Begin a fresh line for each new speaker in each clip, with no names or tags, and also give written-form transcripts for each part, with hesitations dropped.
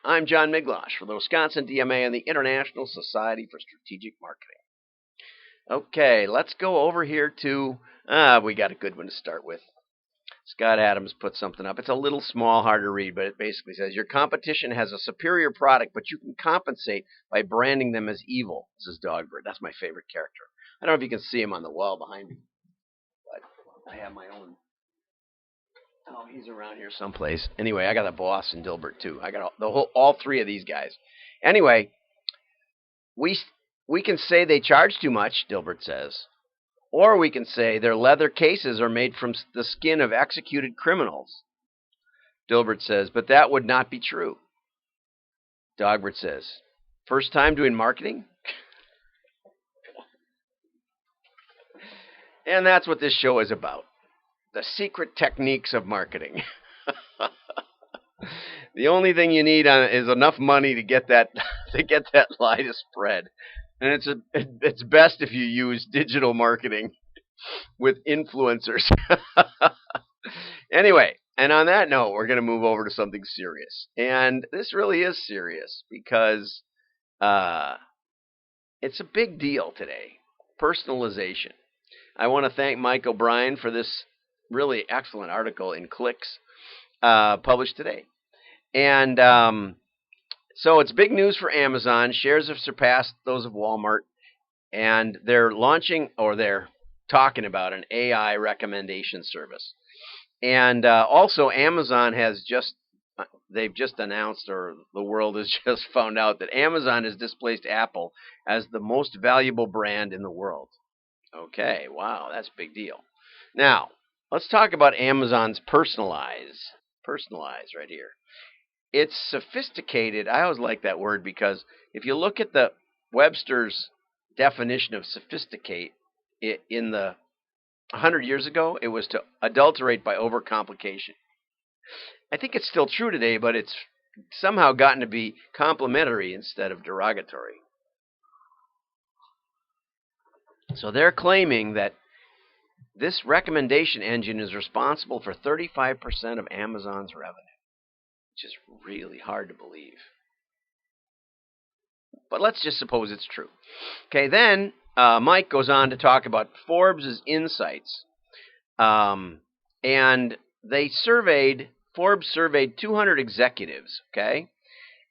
I'm John Miglosh for the Wisconsin DMA and the International Society for Strategic Marketing. Okay, let's go over here to, we got a good one to start with. Scott Adams put something up. It's a little small, hard to read, but it basically says, your competition has a superior product, but you can compensate by branding them as evil. This is Dogbird. That's my favorite character. I don't know if you can see him on the wall behind me, but I have my own. Oh, he's around here someplace. Anyway, I got a boss in Dilbert too. I got all three of these guys. Anyway, we can say they charge too much, Dilbert says, or we can say their leather cases are made from the skin of executed criminals. Dilbert says, but that would not be true. Dogbert says, first time doing marketing? And that's what this show is about. The secret techniques of marketing. The only thing you need is enough money to get that lie to spread, and it's best if you use digital marketing with influencers. Anyway, and on that note, we're going to move over to something serious, and this really is serious because it's a big deal today. Personalization. I want to thank Mike O'Brien for this really excellent article in Clicks published today. And so it's big news for Amazon. Shares have surpassed those of Walmart. And they're launching, or they're talking about, an AI recommendation service. And also Amazon they've just announced, or the world has just found out, that Amazon has displaced Apple as the most valuable brand in the world. Okay, wow, that's a big deal. Now, let's talk about Amazon's Personalize. Personalize right here. It's sophisticated. I always like that word because if you look at the Webster's definition of sophisticate, in the 100 years ago, it was to adulterate by overcomplication. I think it's still true today, but it's somehow gotten to be complimentary instead of derogatory. So they're claiming that this recommendation engine is responsible for 35% of Amazon's revenue, which is really hard to believe. But let's just suppose it's true. Okay, then Mike goes on to talk about Forbes' insights. And Forbes surveyed 200 executives, okay?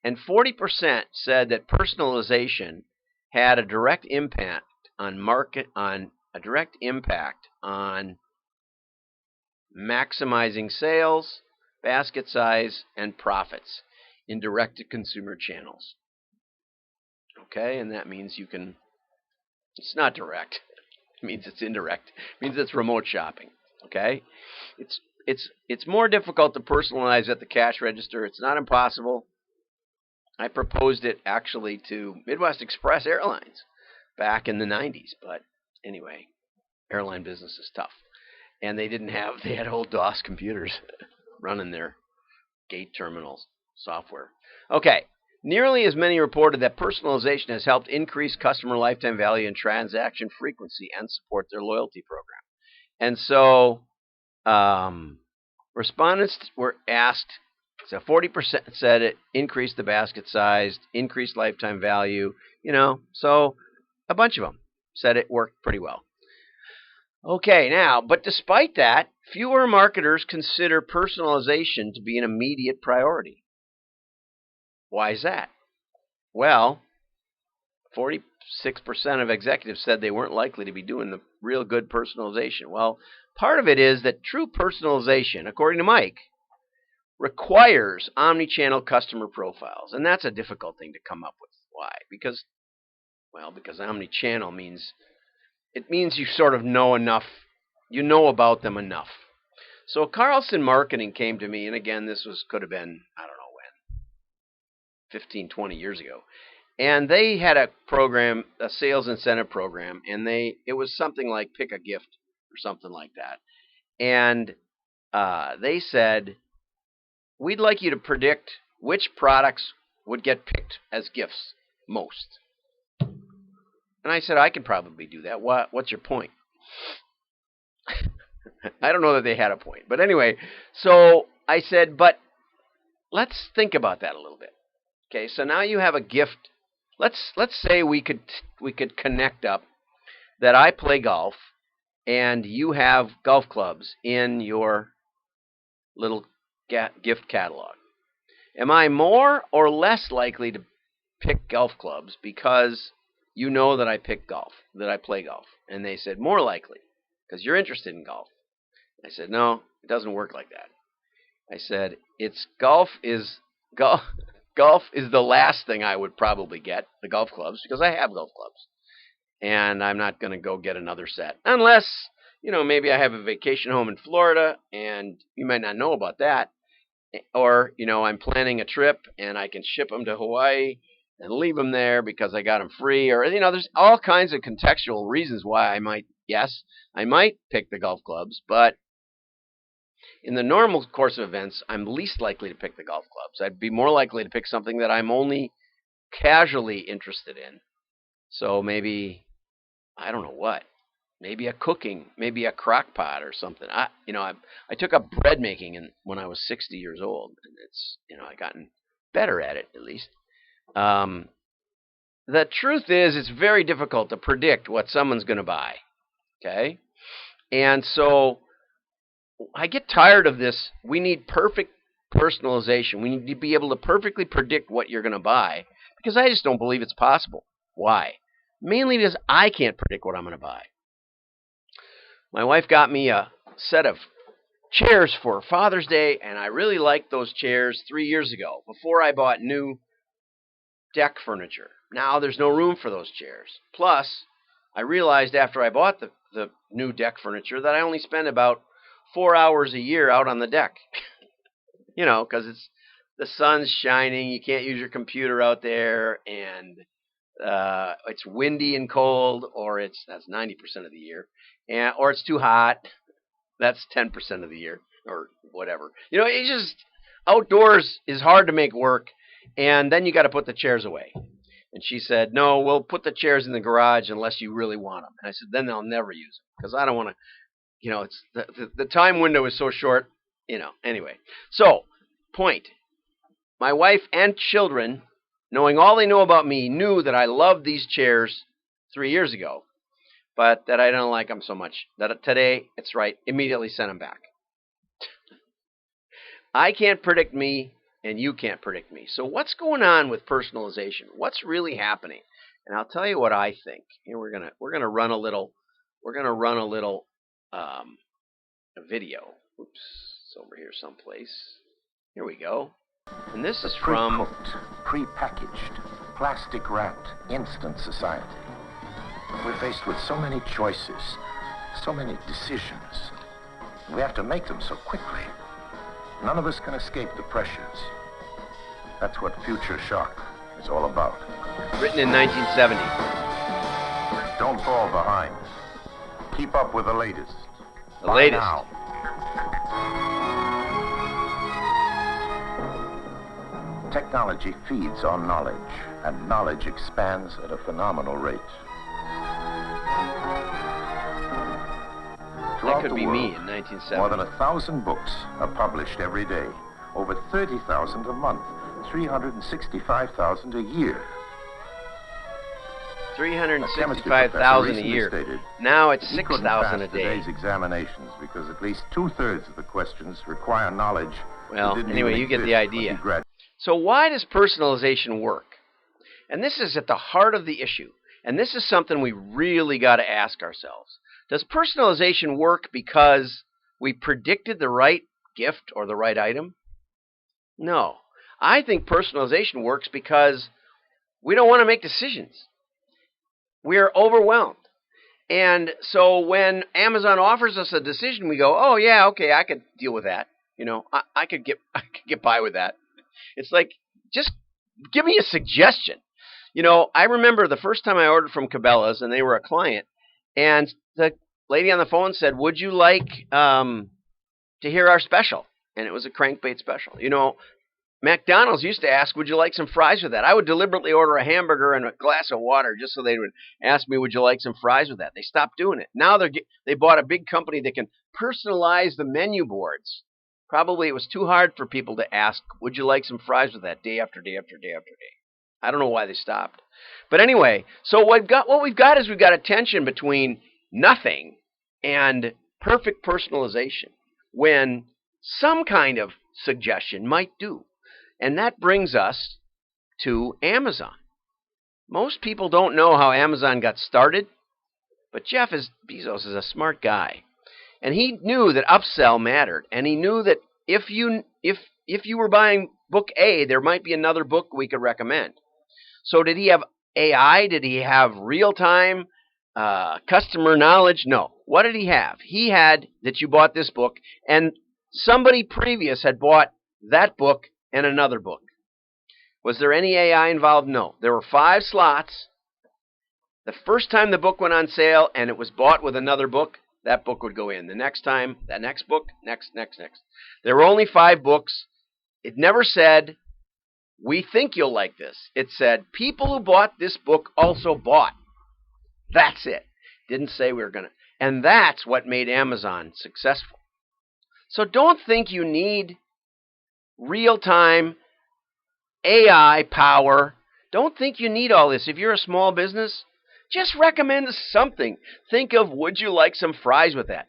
And 40% said that personalization had a direct impact on maximizing sales, basket size, and profits in direct-to-consumer channels. Okay, and that means it's not direct. It means it's indirect. It means it's remote shopping. Okay, it's more difficult to personalize at the cash register. It's not impossible. I proposed it actually to Midwest Express Airlines back in the 90s, but anyway, airline business is tough. And they had old DOS computers running their gate terminals software. Okay, nearly as many reported that personalization has helped increase customer lifetime value and transaction frequency and support their loyalty program. And so respondents were asked, so 40% said it increased the basket size, increased lifetime value, so a bunch of them said it worked pretty well. Okay, now, but despite that, fewer marketers consider personalization to be an immediate priority. Why is that? Well, 46% of executives said they weren't likely to be doing the real good personalization. Well, part of it is that true personalization, according to Mike, requires omni-channel customer profiles. And that's a difficult thing to come up with. Why? Because omni-channel means you sort of know enough, you know about them enough. So Carlson Marketing came to me, and again, could have been, I don't know when, 15, 20 years ago. And they had a program, a sales incentive program, and it was something like pick a gift or something like that. And they said, we'd like you to predict which products would get picked as gifts most. And I said, I could probably do that. What's your point? I don't know that they had a point. But anyway, so I said, but let's think about that a little bit. Okay, so now you have a gift. Let's say we could connect up that I play golf and you have golf clubs in your little gift catalog. Am I more or less likely to pick golf clubs because you know that I pick golf, that I play golf? And they said, more likely, because you're interested in golf. I said, no, it doesn't work like that. I said, golf golf is the last thing I would probably get, the golf clubs, because I have golf clubs. And I'm not going to go get another set. Unless, maybe I have a vacation home in Florida, and you might not know about that. Or, I'm planning a trip, and I can ship them to Hawaii and leave them there because I got them free. Or, there's all kinds of contextual reasons why I might pick the golf clubs. But in the normal course of events, I'm least likely to pick the golf clubs. I'd be more likely to pick something that I'm only casually interested in. So maybe, I don't know what, maybe maybe a crock pot or something. I took up bread making when I was 60 years old, and it's, I gotten better at it at least. The truth is, it's very difficult to predict what someone's going to buy. Okay, and so I get tired of this. We need perfect personalization. We need to be able to perfectly predict what you're going to buy, because I just don't believe it's possible. Why? Mainly because I can't predict what I'm going to buy. My wife got me a set of chairs for Father's Day, and I really liked those chairs 3 years ago, before I bought new deck furniture. Now there's no room for those chairs. Plus, I realized after I bought the new deck furniture that I only spend about 4 hours a year out on the deck. Because the sun's shining, you can't use your computer out there, and it's windy and cold, or that's 90% of the year, or it's too hot. That's 10% of the year, or whatever. It's just outdoors is hard to make work, and then you got to put the chairs away. And she said, no, we'll put the chairs in the garage unless you really want them. And I said, then I'll never use them, because I don't want to. It's the time window is so short. Anyway. So, point. My wife and children, knowing all they know about me, knew that I loved these chairs 3 years ago, but that I don't like them so much. That today, it's right, immediately sent them back. I can't predict me, and you can't predict me. So what's going on with personalization? What's really happening? And I'll tell you what I think. Here we're gonna run a little a video. Oops, it's over here someplace. Here we go. And this is from
pre-cooked, pre-packaged, plastic-wrapped, instant society. We're faced with so many choices, so many decisions. We have to make them so quickly. None of us can escape the pressures. That's what Future Shock is all about.
Written in 1970.
Don't fall behind. Keep up with the latest.
The latest.
Now. Technology feeds on knowledge, and knowledge expands at a phenomenal rate.
That could be me in 1970.
More than 1,000 books are published every day. Over 30,000 a month. 365,000 a year.
365,000 a year.
Stated,
now it's 6,000 a day.
Today's examinations because at least 2/3 of the questions require knowledge.
Well, anyway, you get the idea. So why does personalization work? And this is at the heart of the issue. And this is something we really got to ask ourselves. Does personalization work because we predicted the right gift or the right item? No. I think personalization works because we don't want to make decisions. We're overwhelmed. And so when Amazon offers us a decision, we go, oh, yeah, okay, I could deal with that. I could get by with that. It's like, just give me a suggestion. I remember the first time I ordered from Cabela's, and they were a client, and the lady on the phone said, would you like to hear our special? And it was a crankbait special. McDonald's used to ask, would you like some fries with that? I would deliberately order a hamburger and a glass of water just so they would ask me, would you like some fries with that? They stopped doing it. Now they bought a big company that can personalize the menu boards Probably it was too hard for people to ask, would you like some fries with that, day after day after day after day. I don't know why they stopped. But anyway, so what we've got is we've got a tension between nothing and perfect personalization when some kind of suggestion might do. And that brings us to Amazon. Most people don't know how Amazon got started, but Jeff Bezos is a smart guy. And he knew that upsell mattered, and he knew that if you were buying book A, there might be another book we could recommend. So did he have AI? Did he have real-time customer knowledge? No. What did he have? He had that you bought this book, and somebody previous had bought that book and another book. Was there any AI involved? No. There were 5 slots. The first time the book went on sale and it was bought with another book, that book would go in. The next time, that next book, next. There were only 5 books. It never said, we think you'll like this. It said, people who bought this book also bought. That's it. Didn't say we were going to. And that's what made Amazon successful. So don't think you need real-time AI power. Don't think you need all this. If you're a small business, just recommend something. Think of, would you like some fries with that?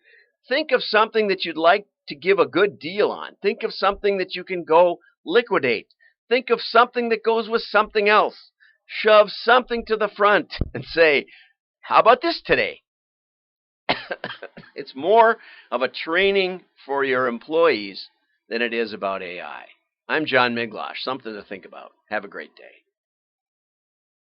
Think of something that you'd like to give a good deal on. Think of something that you can go liquidate. Think of something that goes with something else. Shove something to the front and say, how about this today? It's more of a training for your employees than it is about AI. I'm John Miglosh. Something to think about. Have a great day.